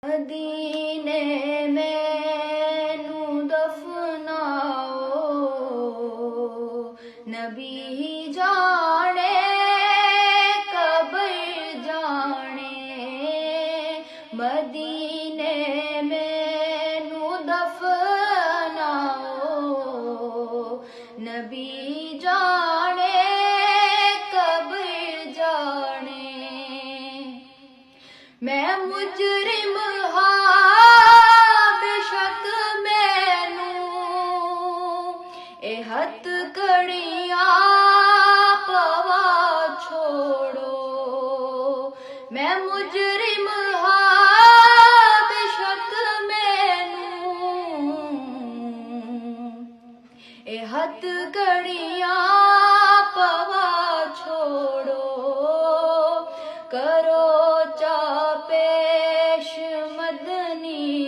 مدینے مینوں دفناؤ، نبی جانے قبر جانے، مدینے مینوں دفناؤ، نبی جانے قبر جانے۔ میں مجرم بے شک مینوں اے ہتھ کڑیاں پوا چھوڑو، میں مجرم بے شک مینوں اے ہتھ کڑیاں پوا چھوڑو، کرو چا پیش مدنی